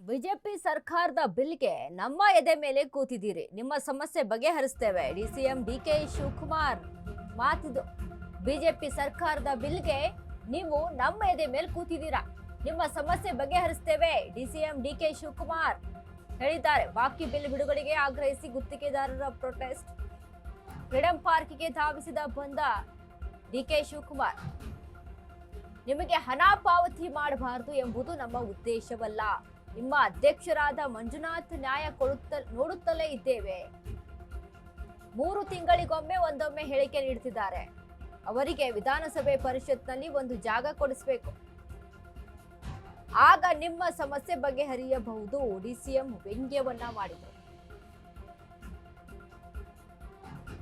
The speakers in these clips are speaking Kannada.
ಬಿಜೆಪಿ ಸರ್ಕಾರದ ಬಿಲ್ಗೆ ನಮ್ಮ ಎದೆ ಮೇಲೆ ಕೂತಿದ್ದೀರಿ, ನಿಮ್ಮ ಸಮಸ್ಯೆ ಬಗೆಹರಿಸ್ತೇವೆ. ಡಿಸಿಎಂ ಡಿಕೆ ಶಿವಕುಮಾರ್ ಮಾತಿದು. ಬಿಜೆಪಿ ಸರ್ಕಾರದ ಬಿಲ್ಗೆ ನೀವು ನಮ್ಮ ಎದೆ ಮೇಲೆ ಕೂತಿದ್ದೀರಾ, ನಿಮ್ಮ ಸಮಸ್ಯೆ ಬಗೆಹರಿಸ್ತೇವೆ. ಡಿಸಿಎಂ ಡಿಕೆ ಶಿವಕುಮಾರ್ ಹೇಳಿದ್ದಾರೆ. ಬಾಕಿ ಬಿಲ್ ಬಿಡುಗಡೆಗೆ ಆಗ್ರಹಿಸಿ ಗುತ್ತಿಗೆದಾರರ ಪ್ರೊಟೆಸ್ಟ್. ಫ್ರೀಡಂ ಪಾರ್ಕ್ಗೆ ಬಂದ ಡಿಕೆ ಶಿವಕುಮಾರ್, ನಿಮಗೆ ಹಣ ಪಾವತಿ ಮಾಡಬಾರದು ಎಂಬುದು ನಮ್ಮ ಉದ್ದೇಶವಲ್ಲ. ನಿಮ್ಮ ಅಧ್ಯಕ್ಷರಾದ ಮಂಜುನಾಥ್ ನ್ಯಾಯ ನೋಡುತ್ತಲೇ ಇದ್ದೇವೆ. 3 ತಿಂಗಳಿಗೊಮ್ಮೆ ಒಂದೊಮ್ಮೆ ಹೇಳಿಕೆ ನೀಡುತ್ತಿದ್ದಾರೆ. ಅವರಿಗೆ ವಿಧಾನಸಭೆ ಪರಿಷತ್ನಲ್ಲಿ ಒಂದು ಜಾಗ ಕೊಡಿಸಬೇಕು, ಆಗ ನಿಮ್ಮ ಸಮಸ್ಯೆ ಬಗೆಹರಿಯಬಹುದು. ಡಿಸಿಎಂ ವ್ಯಂಗ್ಯವನ್ನ ಮಾಡಿದರು.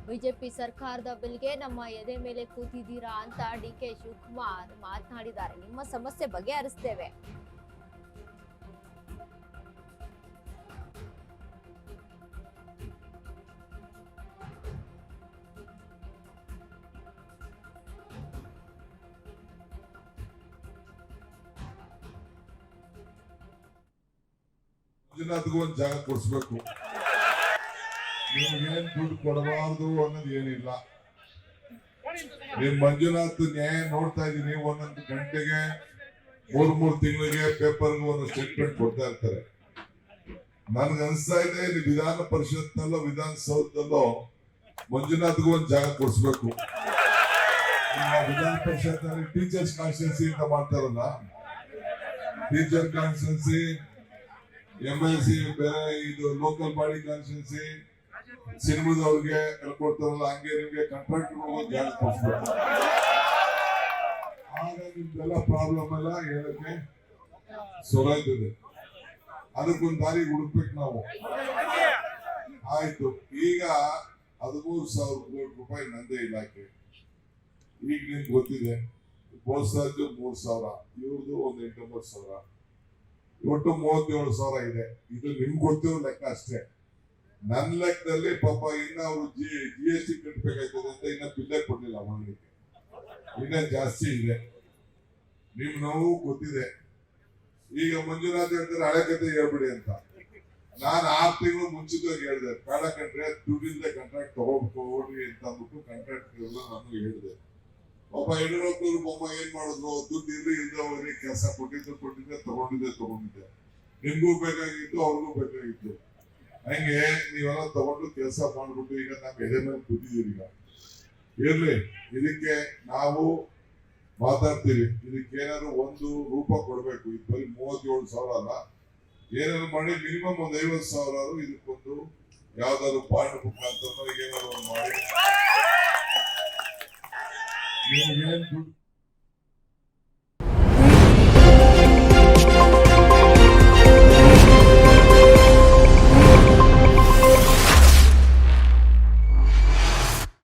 ಬಿಜೆಪಿ ಸರ್ಕಾರದ ಬಿಲ್ಗೆ ನಮ್ಮ ಎದೆ ಮೇಲೆ ಕೂತಿದ್ದೀರಾ ಅಂತ ಡಿಕೆ ಶಿವಕುಮಾರ್ ಮಾತನಾಡಿದ್ದಾರೆ. ನಿಮ್ಮ ಸಮಸ್ಯೆ ಬಗೆಹರಿಸ್ತೇವೆ. ಮಂಜುನಾಥ್ಗೂ ಒಂದು ಜಾಗ ಕೊಡಿಸ್ಬೇಕು. ನಿಮ್ಗೇನ್ ದುಡ್ಡು ಕೊಡಬಾರ್ದು ಅನ್ನೋದು ಏನಿಲ್ಲ. ನಿಮ್ ಮಂಜುನಾಥ್ ನ್ಯಾಯ ನೋಡ್ತಾ ಇದೀನಿ. ಒಂದೊಂದು ಗಂಟೆಗೆ 3 ತಿಂಗಳಿಗೆ ಪೇಪರ್ಗೆ ಒಂದು ಸ್ಟೇಟ್ಮೆಂಟ್ ಕೊಡ್ತಾ ಇರ್ತಾರೆ. ನನ್ಗೆ ಅನ್ಸ್ತಾ ಇದೆ ವಿಧಾನ ಪರಿಷತ್ನಲ್ಲೋ ವಿಧಾನಸೌಧದಲ್ಲೋ ಮಂಜುನಾಥ್ಗೂ ಒಂದು ಜಾಗ ಕೊಡಿಸ್ಬೇಕು. ವಿಧಾನ ಪರಿಷತ್ ನಲ್ಲಿ ಟೀಚರ್ಸ್ ಕಾನ್ಸ್ಟಿಟ್ಯೂನ್ಸಿ ಅಂತ ಮಾಡ್ತಾರಲ್ಲ, ಟೀಚರ್ ಕಾನ್ಸ್ಟಿಟ್ಯೂನ್ಸಿ, MLC ಬೇರೆ, ಇದು ಲೋಕಲ್ ಬಾಡಿ ಕಾನ್ಸ್ಟಿಟ್ಯೂನ್ಸಿ, ಸಿನಿಮಾದವ್ರಿಗೆ ಕೊಡ್ತಾರಲ್ಲ, ಹಂಗೆ ನಿಮ್ಗೆ ಕಾಂಟ್ರಾಕ್ಟರ್ ಜಾಗ ಕೊಡಿಸ್ಬೇಕು. ಆಗ ನಿಮ್ದೆಲ್ಲ ಪ್ರಾಬ್ಲಮ್ ಎಲ್ಲ ಹೇಳಕ್ಕೆ ಸೊರಾಯ್ತದೆ. ಅದಕ್ಕೊಂದು ದಾರಿ ಹುಡುಕ್ಬೇಕು ನಾವು. ಆಯ್ತು, ಈಗ 13,000 ಕೋಟಿ ರೂಪಾಯಿ ನಂದೇ ಇಲಾಖೆ. ಈಗ ನಿಮ್ಗೆ ಗೊತ್ತಿದೆ, ಬೋಸ್ರಾಜು 3,000, ಇವ್ರದ್ದು ಒಂದು 8,900, ಒಟ್ಟು 37,000 ಇದೆ. ಇದು ನಿಮ್ಗೆ ಗೊತ್ತಿರೋ ಲೆಕ್ಕ ಅಷ್ಟೇ. ನನ್ನ ಲೆಕ್ಕದಲ್ಲಿ ಪಾಪ ಇನ್ನ ಅವರು GST ಕಟ್ಟಬೇಕಾಯ್ತದೆ ಅಂತ ಇನ್ನ ಬಿಲ್ಲೇ ಕೊಡ್ಲಿಲ್ಲ ಮಾಡಲಿಕ್ಕೆ. ಇನ್ನ ಜಾಸ್ತಿ ಇದೆ. ನಿಮ್ ನೋವು ಗೊತ್ತಿದೆ. ಈಗ ಮಂಜುನಾಥ್ ಹೇಳ್ತಾರೆ ಹಳೆ ಕತೆ ಹೇಳ್ಬಿಡಿ ಅಂತ. ನಾನು 6 ತಿಂಗಳು ಮುಂಚಿತವಾಗಿ ಹೇಳಿದೆ, ಬೇಡ ಕಂಡ್ರೆ ದುಡ್ಡಿಂದ ಕಾಂಟ್ರಾಕ್ಟ್ ತಗೋಡ್ರಿ ಅಂತ ಅಂದ್ಬಿಟ್ಟು ಕಾಂಟ್ರಾಕ್ಟ್ ಎಲ್ಲ ನಾನು ಹೇಳಿದೆ. ಪಾಪ ಯಡಿಯೂರಪ್ಪನವ್ರು ಬೊಮ್ಮ ಏನ್ ಮಾಡಿದ್ರು, ದುಡ್ಡು ಇಲ್ಲದವರಿಗೆ ಕೆಲಸ ಕೊಟ್ಟಿದ್ದೆ ತಗೊಂಡಿದ್ದೆ. ನಿಮ್ಗೂ ಬೇಕಾಗಿತ್ತು, ಅವ್ರಿಗೂ ಬೇಕಾಗಿತ್ತು. ಹಂಗೆ ನೀವೆಲ್ಲ ತಗೊಂಡು ಕೆಲಸ ಮಾಡ್ಬಿಟ್ಟು ಈಗ ನಮ್ಮ ಎದೆ ಮೇಲೆ ಕೂತಿದ್ದೀರಿ. ಈಗ ಇರ್ಲಿ, ಇದಕ್ಕೆ ನಾವು ಮಾತಾಡ್ತೀವಿ. ಇದಕ್ಕೆ ಏನಾದ್ರು ಒಂದು ರೂಪ ಕೊಡ್ಬೇಕು. ಇದು ಬರೀ 37,000 ಅಲ್ಲ, ಏನಾದ್ರು ಮಾಡಿ ಮಿನಿಮಮ್ ಒಂದು 50,000 ಇದಕ್ಕೊಂದು ಯಾವ್ದಾದ್ರು ಪಾಯಿಂಟ್ ಮುಖಾಂತರ ಏನಾದ್ರು ಒಂದು ಮಾಡಿ.